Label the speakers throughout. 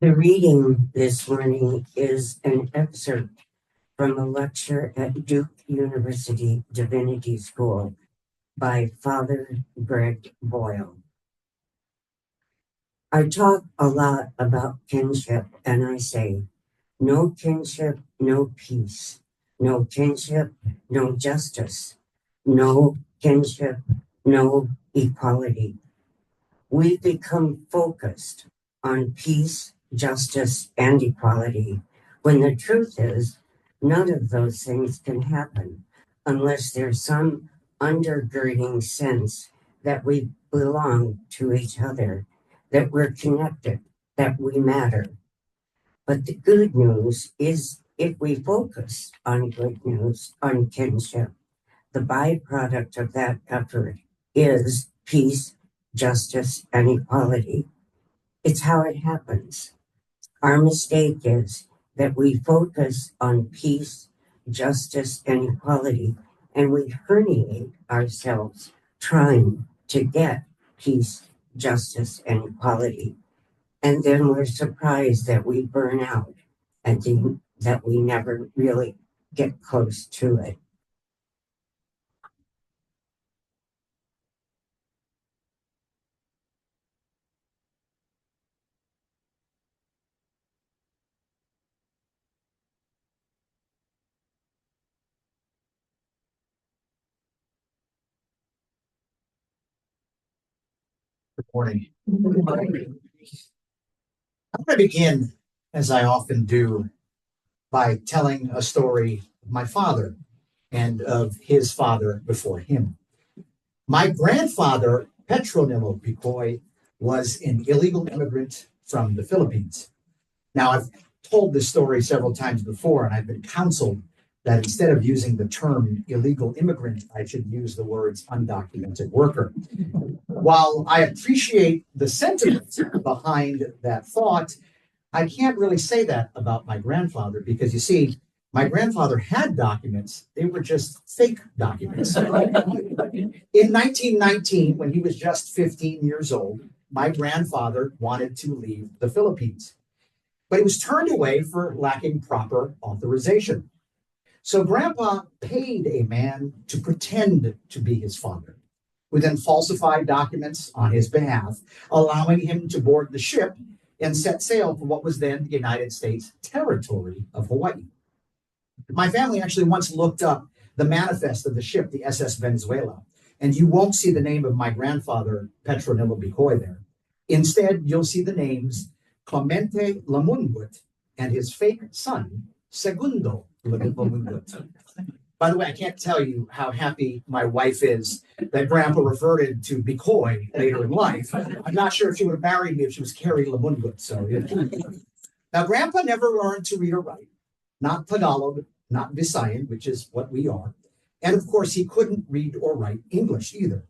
Speaker 1: The reading this morning is an excerpt from a lecture at Duke University Divinity School by Father Bret Bicoy. I talk a lot about kinship, and I say, no kinship, no peace. No kinship, no justice. No kinship, no equality. We become focused on peace, justice, and equality when the truth is none of those things can happen unless there's some undergirding sense that we belong to each other, that we're connected, that we matter. But the good news is if we focus on good news, on kinship, the byproduct of that effort is peace, justice, and equality. It's how it happens. Our mistake is that we focus on peace, justice, and equality, and we herniate ourselves trying to get peace, justice, and equality. And then we're surprised that we burn out and that we never really get close to it.
Speaker 2: Good morning. I'm going to begin, as I often do, by telling a story of my father and of his father before him. My grandfather, Petronilo Bicoy, was an illegal immigrant from the Philippines. Now, I've told this story several times before, and I've been counseled that instead of using the term illegal immigrant, I should use the words undocumented worker. While I appreciate the sentiment behind that thought, I can't really say that about my grandfather because you see, my grandfather had documents, they were just fake documents. In 1919, when he was just 15 years old, my grandfather wanted to leave the Philippines, but he was turned away for lacking proper authorization. So Grandpa paid a man to pretend to be his father, who then falsified documents on his behalf, allowing him to board the ship and set sail for what was then the United States territory of Hawaii. My family actually once looked up the manifest of the ship, the SS Venezuela, and you won't see the name of my grandfather, Petronilo Bicoy, there. Instead, you'll see the names Clemente Lamungut and his fake son, Segundo Lamungut. By the way, I can't tell you how happy my wife is that Grandpa reverted to Bicoy later in life. I'm not sure if she would have married me if she was Carrie Lamungut. So, Now, Grandpa never learned to read or write, not Tagalog, not Visayan, which is what we are. And of course, he couldn't read or write English either.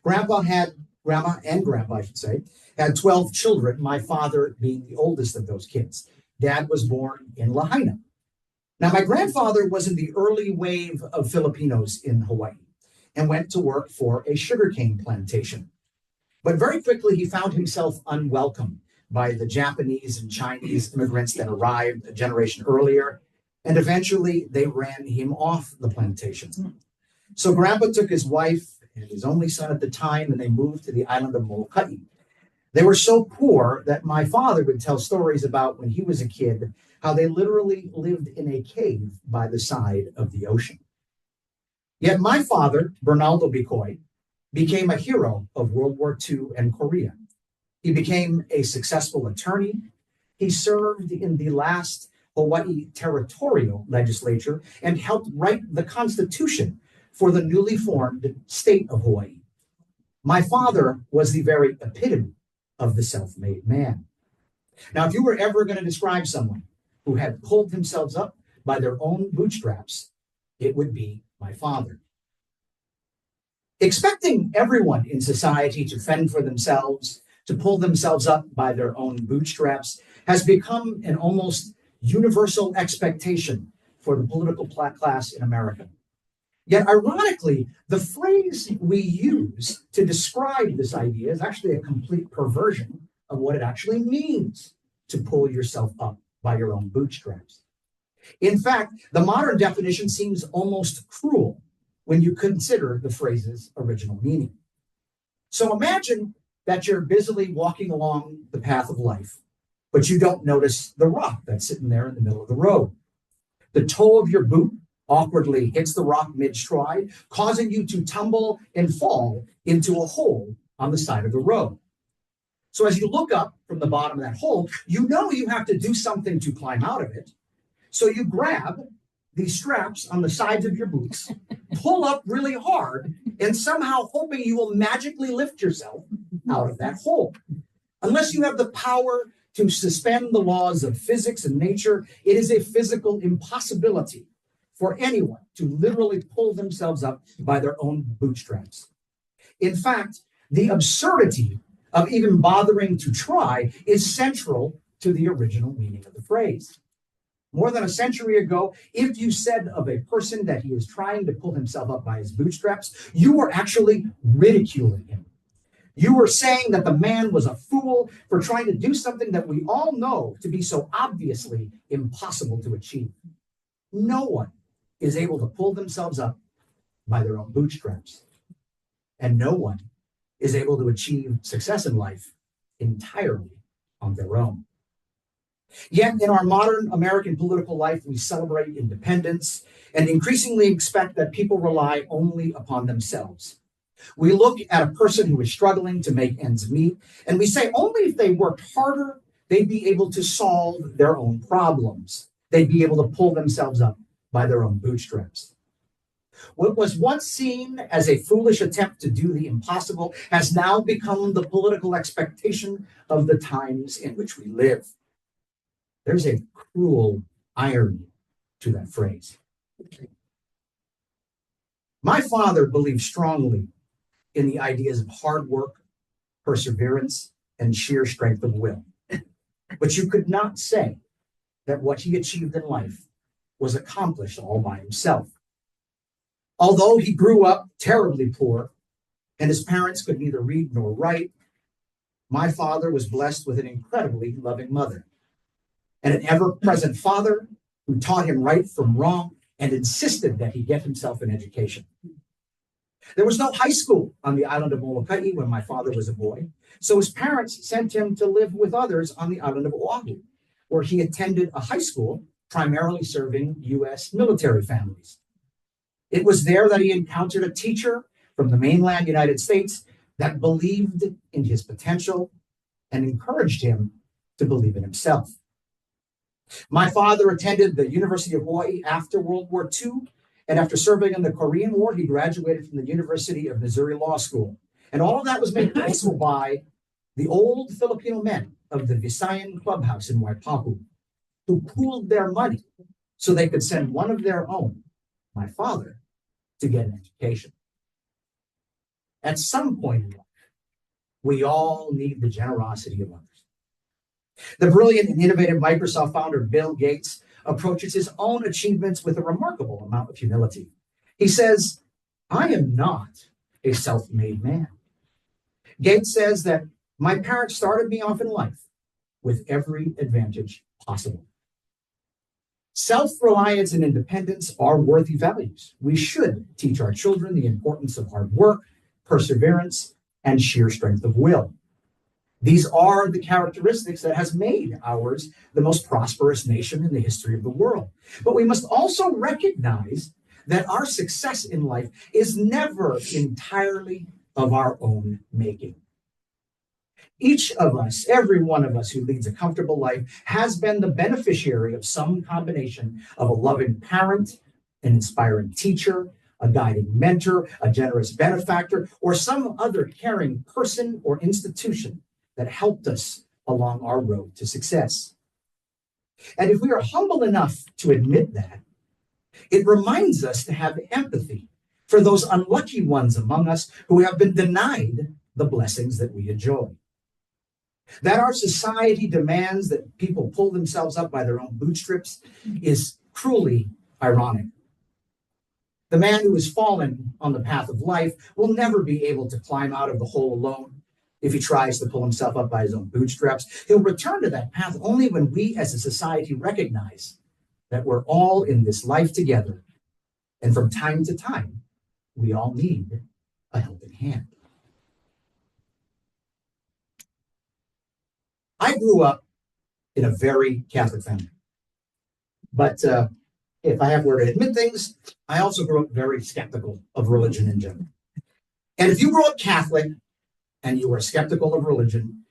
Speaker 2: Grandma, I should say, had 12 children, my father being the oldest of those kids. Dad was born in Lahaina. Now, my grandfather was in the early wave of Filipinos in Hawaii and went to work for a sugarcane plantation. But very quickly, he found himself unwelcome by the Japanese and Chinese immigrants that arrived a generation earlier, and eventually they ran him off the plantation. So Grandpa took his wife and his only son at the time, and they moved to the island of Molokai. They were so poor that my father would tell stories about when he was a kid, how they literally lived in a cave by the side of the ocean. Yet my father, Bernaldo Bicoy, became a hero of World War II and Korea. He became a successful attorney. He served in the last Hawaii territorial legislature and helped write the Constitution for the newly formed state of Hawaii. My father was the very epitome of the self-made man. Now, if you were ever going to describe someone who had pulled themselves up by their own bootstraps, it would be my father. Expecting everyone in society to fend for themselves, to pull themselves up by their own bootstraps, has become an almost universal expectation for the political class in America. Yet, ironically, the phrase we use to describe this idea is actually a complete perversion of what it actually means. to pull yourself up by your own bootstraps. In fact, the modern definition seems almost cruel when you consider the phrase's original meaning. So imagine that you're busily walking along the path of life, but you don't notice the rock that's sitting there in the middle of the road. The toe of your boot awkwardly hits the rock mid-stride, causing you to tumble and fall into a hole on the side of the road. So as you look up from the bottom of that hole, you know you have to do something to climb out of it. So you grab these straps on the sides of your boots, pull up really hard, and somehow hoping you will magically lift yourself out of that hole. Unless you have the power to suspend the laws of physics and nature, it is a physical impossibility for anyone to literally pull themselves up by their own bootstraps. In fact, the absurdity of even bothering to try is central to the original meaning of the phrase. More than a century ago, if you said of a person that he is trying to pull himself up by his bootstraps, you were actually ridiculing him. You were saying that the man was a fool for trying to do something that we all know to be so obviously impossible to achieve. No one is able to pull themselves up by their own bootstraps. And no one is able to achieve success in life entirely on their own. Yet in our modern American political life, we celebrate independence and increasingly expect that people rely only upon themselves. We look at a person who is struggling to make ends meet, and we say only if they worked harder, they'd be able to solve their own problems. They'd be able to pull themselves up by their own bootstraps. What was once seen as a foolish attempt to do the impossible has now become the political expectation of the times in which we live. There's a cruel irony to that phrase. My father believed strongly in the ideas of hard work, perseverance, and sheer strength of will. But you could not say that what he achieved in life was accomplished all by himself. Although he grew up terribly poor and his parents could neither read nor write, my father was blessed with an incredibly loving mother and an ever-present father who taught him right from wrong and insisted that he get himself an education. There was no high school on the island of Molokai when my father was a boy, so his parents sent him to live with others on the island of Oahu, where he attended a high school primarily serving U.S. military families. It was there that he encountered a teacher from the mainland United States that believed in his potential and encouraged him to believe in himself. My father attended the University of Hawaii after World War II, and after serving in the Korean War, he graduated from the University of Missouri Law School. And all of that was made possible by the old Filipino men of the Visayan Clubhouse in Waipahu, who pooled their money so they could send one of their own, my father, to get an education. At some point in life, we all need the generosity of others. The brilliant and innovative Microsoft founder Bill Gates approaches his own achievements with a remarkable amount of humility. He says, "I am not a self-made man." Gates says that my parents started me off in life with every advantage possible. Self-reliance and independence are worthy values. We should teach our children the importance of hard work, perseverance, and sheer strength of will. These are the characteristics that has made ours the most prosperous nation in the history of the world. But we must also recognize that our success in life is never entirely of our own making. Each of us, every one of us who leads a comfortable life, has been the beneficiary of some combination of a loving parent, an inspiring teacher, a guiding mentor, a generous benefactor, or some other caring person or institution that helped us along our road to success. And if we are humble enough to admit that, it reminds us to have empathy for those unlucky ones among us who have been denied the blessings that we enjoy. That our society demands that people pull themselves up by their own bootstraps is cruelly ironic. The man who has fallen on the path of life will never be able to climb out of the hole alone, If he tries to pull himself up by his own bootstraps, he'll return to that path only when we as a society recognize that we're all in this life together. And from time to time, we all need a helping hand. I grew up in a very Catholic family. But if I were to admit things, I also grew up very skeptical of religion in general. And if you grew up Catholic and you are skeptical of religion,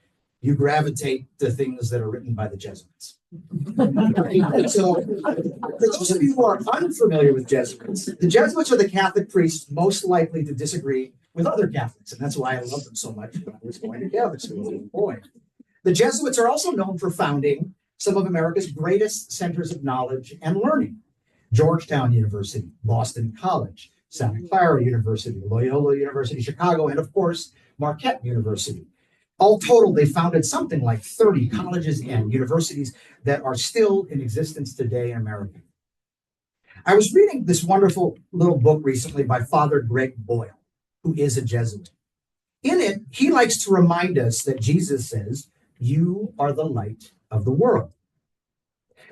Speaker 2: you gravitate to things that are written by the Jesuits. So, for those of you who are unfamiliar with Jesuits, the Jesuits are the Catholic priests most likely to disagree with other Catholics. And that's why I love them so much when I was going to Catholic school as a boy. The Jesuits are also known for founding some of America's greatest centers of knowledge and learning: Georgetown University, Boston College, Santa Clara University, Loyola University, Chicago, and of course, Marquette University. All total, they founded something like 30 colleges and universities that are still in existence today in America. I was reading this wonderful little book recently by Father Greg Boyle, who is a Jesuit. In it, he likes to remind us that Jesus says, "You are the light of the world."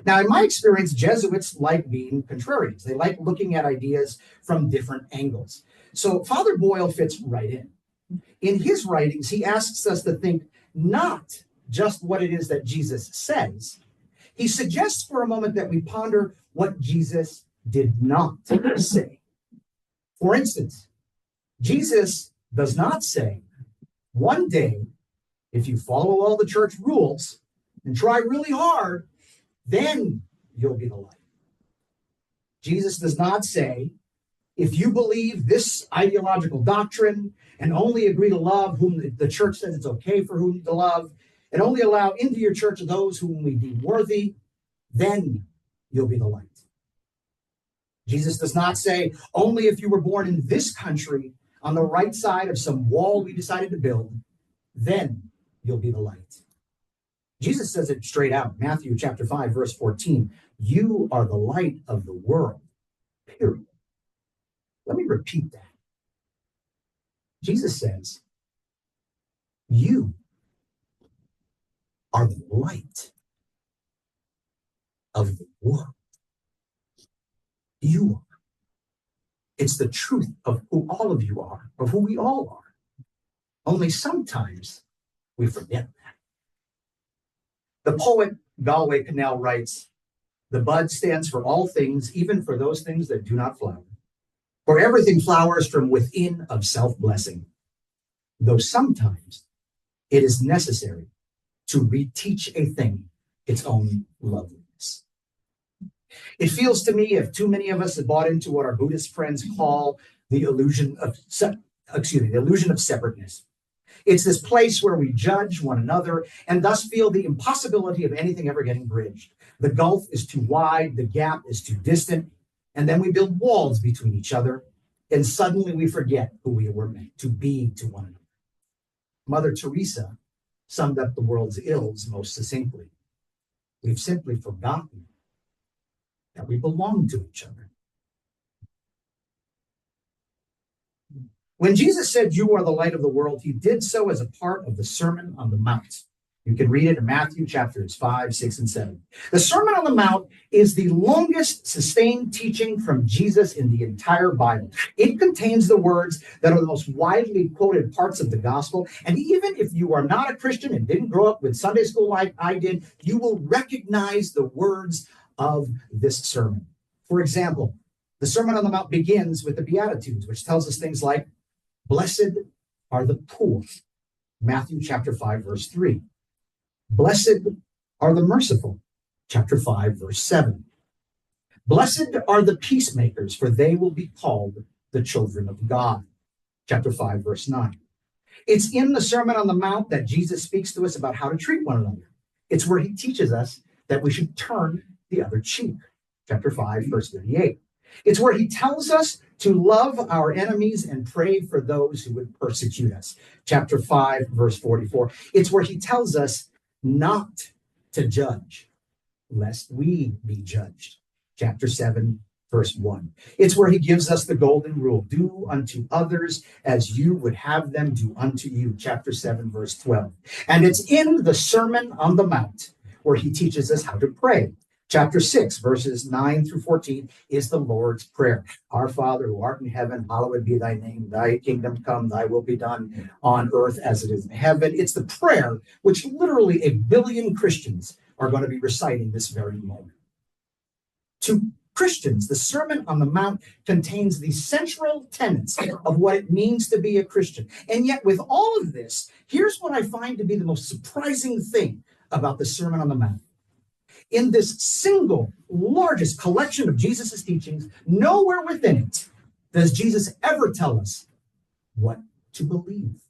Speaker 2: Now, in my experience, Jesuits like being contrarians. They like looking at ideas from different angles. So Father Boyle fits right in. In his writings, he asks us to think not just what it is that Jesus says. He suggests for a moment that we ponder what Jesus did not say. For instance, Jesus does not say, "One day, if you follow all the church rules and try really hard, then you'll be the light." Jesus does not say, "If you believe this ideological doctrine and only agree to love whom the church says it's okay for whom to love, and only allow into your church those whom we deem worthy, then you'll be the light." Jesus does not say, "Only if you were born in this country on the right side of some wall we decided to build, then you'll be the light." Jesus says it straight out. Matthew chapter 5, verse 14. "You are the light of the world," period. Let me repeat that. Jesus says, "You are the light of the world." You are. It's the truth of who all of you are, of who we all are. Only sometimes we forget that. The poet Galway Connell writes, "The bud stands for all things, even for those things that do not flower. For everything flowers from within of self-blessing, though sometimes it is necessary to reteach a thing its own loveliness." It feels to me if too many of us have bought into what our Buddhist friends call the illusion of separateness. It's this place where we judge one another and thus feel the impossibility of anything ever getting bridged. The gulf is too wide, the gap is too distant, and then we build walls between each other, and suddenly we forget who we were meant to be to one another. Mother Teresa summed up the world's ills most succinctly. We've simply forgotten that we belong to each other. When Jesus said, "You are the light of the world," he did so as a part of the Sermon on the Mount. You can read it in Matthew chapters 5, 6, and 7. The Sermon on the Mount is the longest sustained teaching from Jesus in the entire Bible. It contains the words that are the most widely quoted parts of the gospel. And even if you are not a Christian and didn't grow up with Sunday school like I did, you will recognize the words of this sermon. For example, the Sermon on the Mount begins with the Beatitudes, which tells us things like, "Blessed are the poor," Matthew chapter 5, verse 3. "Blessed are the merciful," chapter 5, verse 7. "Blessed are the peacemakers, for they will be called the children of God," chapter 5, verse 9. It's in the Sermon on the Mount that Jesus speaks to us about how to treat one another. It's where he teaches us that we should turn the other cheek, chapter 5, verse 38. It's where he tells us to love our enemies and pray for those who would persecute us, chapter 5, verse 44. It's where he tells us not to judge, lest we be judged, chapter 7, verse 1. It's where he gives us the golden rule: do unto others as you would have them do unto you, chapter 7, verse 12. And it's in the Sermon on the Mount where he teaches us how to pray. Chapter 6, verses 9 through 14 is the Lord's Prayer. Our Father who art in heaven, hallowed be thy name. Thy kingdom come, thy will be done on earth as it is in heaven. It's the prayer which literally 1 billion Christians are going to be reciting this very moment. To Christians, the Sermon on the Mount contains the central tenets of what it means to be a Christian. And yet, with all of this, here's what I find to be the most surprising thing about the Sermon on the Mount. In this single largest collection of Jesus' teachings, nowhere within it does Jesus ever tell us what to believe.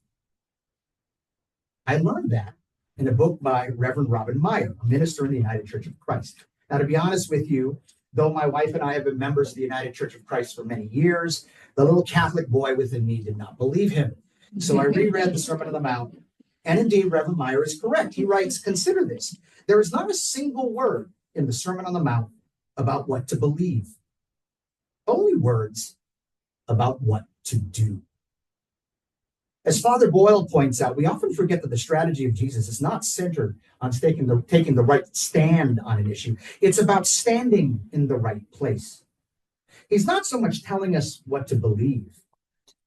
Speaker 2: I learned that in a book by Reverend Robin Meyer, a minister in the United Church of Christ. Now, to be honest with you, though my wife and I have been members of the United Church of Christ for many years, the little Catholic boy within me did not believe him. So I reread the Sermon on the Mount, and indeed, Reverend Meyer is correct. He writes, consider this: there is not a single word in the Sermon on the Mount about what to believe, only words about what to do. As Father Boyle points out, we often forget that the strategy of Jesus is not centered on taking the right stand on an issue. It's about standing in the right place. He's not so much telling us what to believe,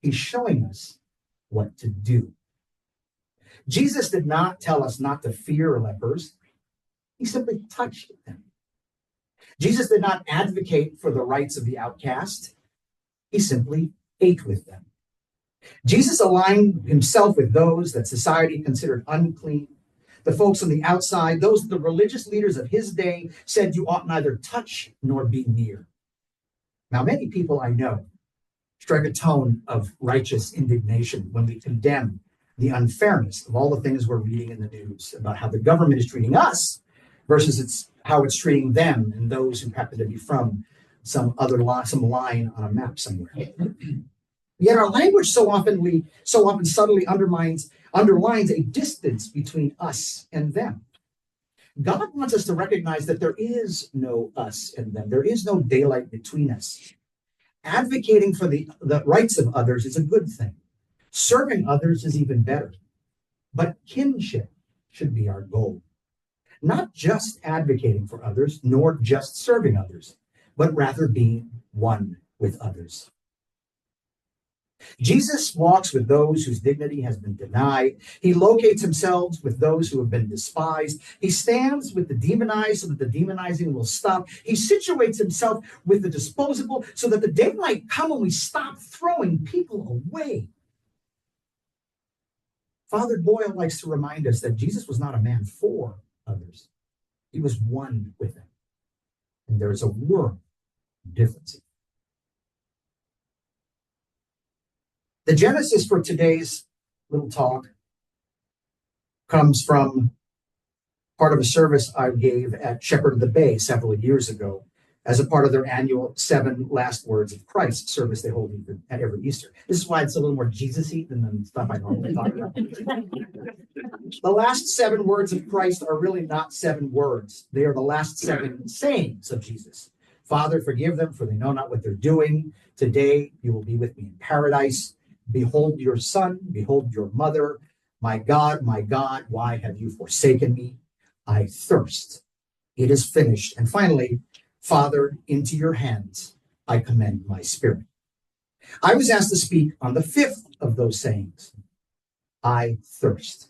Speaker 2: he's showing us what to do. Jesus did not tell us not to fear lepers. He simply touched them. Jesus did not advocate for the rights of the outcast. He simply ate with them. Jesus aligned himself with those that society considered unclean, the folks on the outside, those that the religious leaders of his day said you ought neither touch nor be near. Now, many people I know strike a tone of righteous indignation when we condemn the unfairness of all the things we're reading in the news about how the government is treating us versus how it's treating them and those who happen to be from some line on a map somewhere. Yet our language so often subtly underlines a distance between us and them. God wants us to recognize that there is no us and them. There is no daylight between us. Advocating for the rights of others is a good thing. Serving others is even better. But kinship should be our goal. Not just advocating for others, nor just serving others, but rather being one with others. Jesus walks with those whose dignity has been denied. He locates himself with those who have been despised. He stands with the demonized so that the demonizing will stop. He situates himself with the disposable so that the day might come when we stop throwing people away. Father Boyle likes to remind us that Jesus was not a man for others. He was one with them. And there's a world of difference. The genesis for today's little talk comes from part of a service I gave at Shepherd of the Bay several years ago as a part of their annual 7 Last Words of Christ service they hold at every Easter. This is why it's a little more Jesus-y than the stuff I normally talk about. The last 7 words of Christ are really not 7 words. They are the last 7 sayings of Jesus. Father, forgive them, for they know not what they're doing. Today you will be with me in paradise. Behold your son, behold your mother. My God, why have you forsaken me? I thirst. It is finished. And finally, Father, into your hands I commend my spirit. I was asked to speak on the 5th of those sayings. I thirst.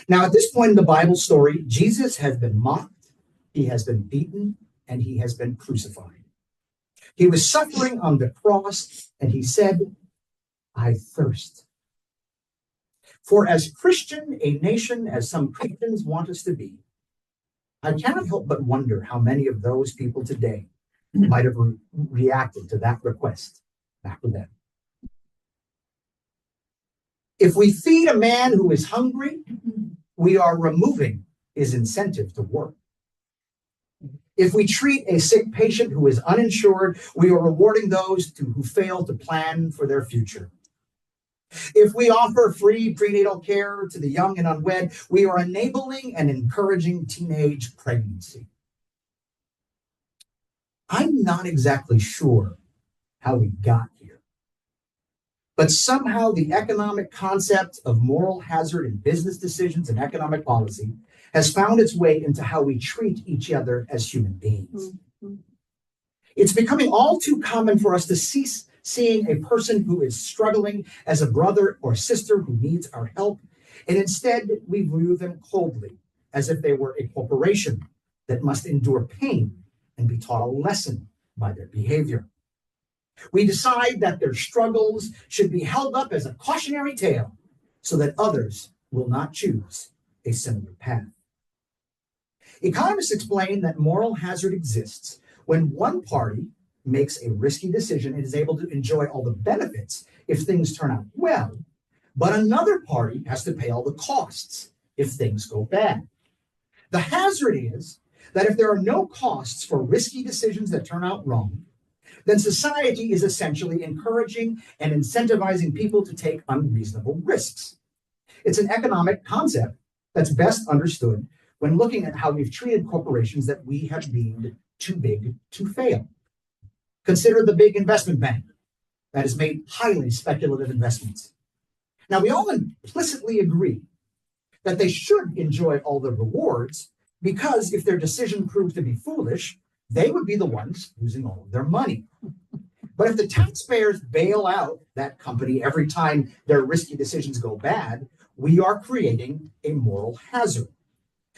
Speaker 2: Now, at this point in the Bible story, Jesus has been mocked, he has been beaten, and he has been crucified. He was suffering on the cross, and he said, I thirst. For as Christian a nation as some Christians want us to be, I cannot help but wonder how many of those people today might have reacted to that request back then. If we feed a man who is hungry, we are removing his incentive to work. If we treat a sick patient who is uninsured, we are rewarding those who fail to plan for their future. If we offer free prenatal care to the young and unwed, we are enabling and encouraging teenage pregnancy. I'm not exactly sure how we got here, but somehow the economic concept of moral hazard in business decisions and economic policy has found its way into how we treat each other as human beings. It's becoming all too common for us to cease seeing a person who is struggling as a brother or sister who needs our help, and instead we view them coldly as if they were a corporation that must endure pain and be taught a lesson by their behavior. We decide that their struggles should be held up as a cautionary tale so that others will not choose a similar path. Economists explain that moral hazard exists when one party makes a risky decision and is able to enjoy all the benefits if things turn out well, but another party has to pay all the costs if things go bad. The hazard is that if there are no costs for risky decisions that turn out wrong, then society is essentially encouraging and incentivizing people to take unreasonable risks. It's an economic concept that's best understood when looking at how we've treated corporations that we have deemed too big to fail. Consider the big investment bank that has made highly speculative investments. Now, we all implicitly agree that they should enjoy all the rewards because if their decision proved to be foolish, they would be the ones losing all of their money. But if the taxpayers bail out that company every time their risky decisions go bad, we are creating a moral hazard.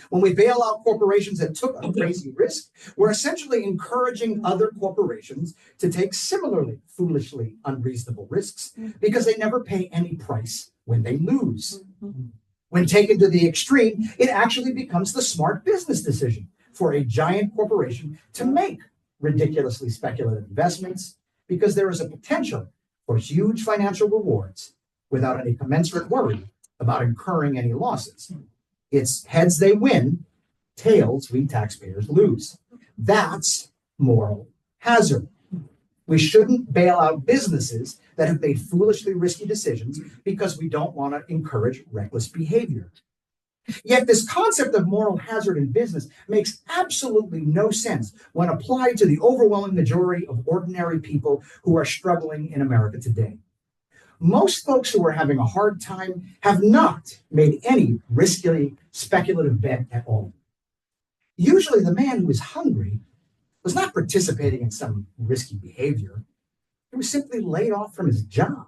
Speaker 2: When we bail out corporations that took a crazy risk, we're essentially encouraging other corporations to take similarly foolishly unreasonable risks because they never pay any price when they lose. When taken to the extreme, it actually becomes the smart business decision for a giant corporation to make ridiculously speculative investments because there is a potential for huge financial rewards without any commensurate worry about incurring any losses. It's heads they win, tails we taxpayers lose. That's moral hazard. We shouldn't bail out businesses that have made foolishly risky decisions because we don't want to encourage reckless behavior. Yet this concept of moral hazard in business makes absolutely no sense when applied to the overwhelming majority of ordinary people who are struggling in America today. Most folks who are having a hard time have not made any risky speculative bet at all. Usually the man who is hungry was not participating in some risky behavior. He was simply laid off from his job.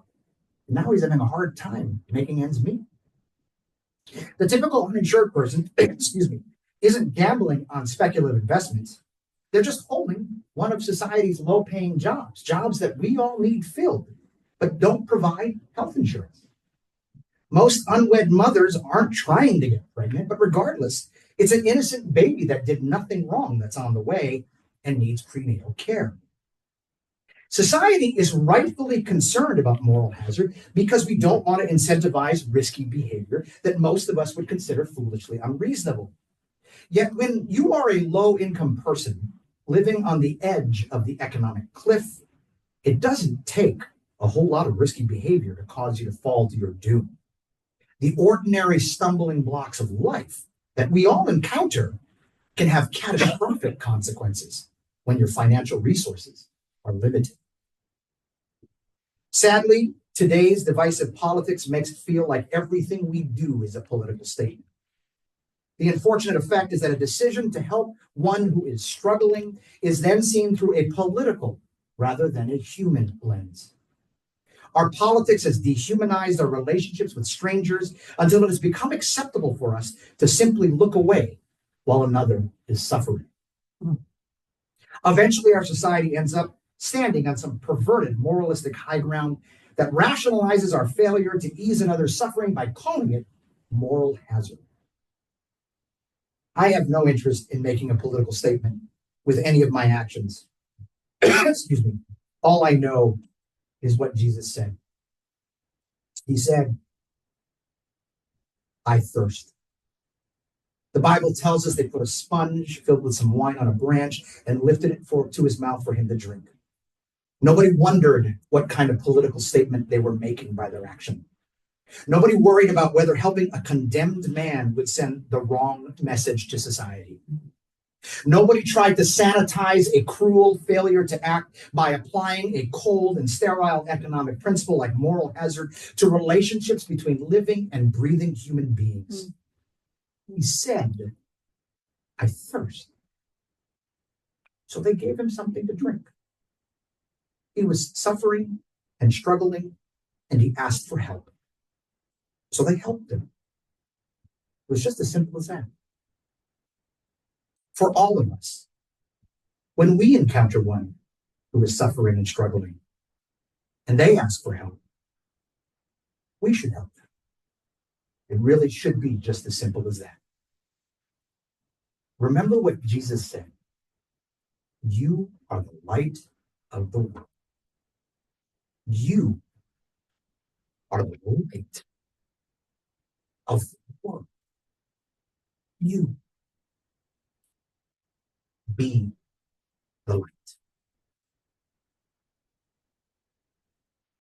Speaker 2: And now he's having a hard time making ends meet. The typical uninsured person, isn't gambling on speculative investments. They're just holding one of society's low-paying jobs that we all need filled, but don't provide health insurance. Most unwed mothers aren't trying to get pregnant, but regardless, it's an innocent baby that did nothing wrong that's on the way and needs prenatal care. Society is rightfully concerned about moral hazard because we don't want to incentivize risky behavior that most of us would consider foolishly unreasonable. Yet when you are a low-income person living on the edge of the economic cliff, it doesn't take a whole lot of risky behavior to cause you to fall to your doom. The ordinary stumbling blocks of life that we all encounter can have catastrophic consequences when your financial resources are limited. Sadly, today's divisive politics makes it feel like everything we do is a political statement. The unfortunate effect is that a decision to help one who is struggling is then seen through a political rather than a human lens. Our politics has dehumanized our relationships with strangers until it has become acceptable for us to simply look away while another is suffering. Eventually, our society ends up standing on some perverted moralistic high ground that rationalizes our failure to ease another's suffering by calling it moral hazard. I have no interest in making a political statement with any of my actions. Excuse me. All I know is what Jesus said. He said, I thirst. The Bible tells us they put a sponge filled with some wine on a branch and lifted it to his mouth for him to drink. Nobody wondered what kind of political statement they were making by their action. Nobody worried about whether helping a condemned man would send the wrong message to society. Nobody tried to sanitize a cruel failure to act by applying a cold and sterile economic principle like moral hazard to relationships between living and breathing human beings. He said, I thirst. So they gave him something to drink. He was suffering and struggling, and he asked for help. So they helped him. It was just as simple as that. For all of us, when we encounter one who is suffering and struggling, and they ask for help, we should help them. It really should be just as simple as that. Remember what Jesus said. You are the light of the world. You are the light of the world. You be the light.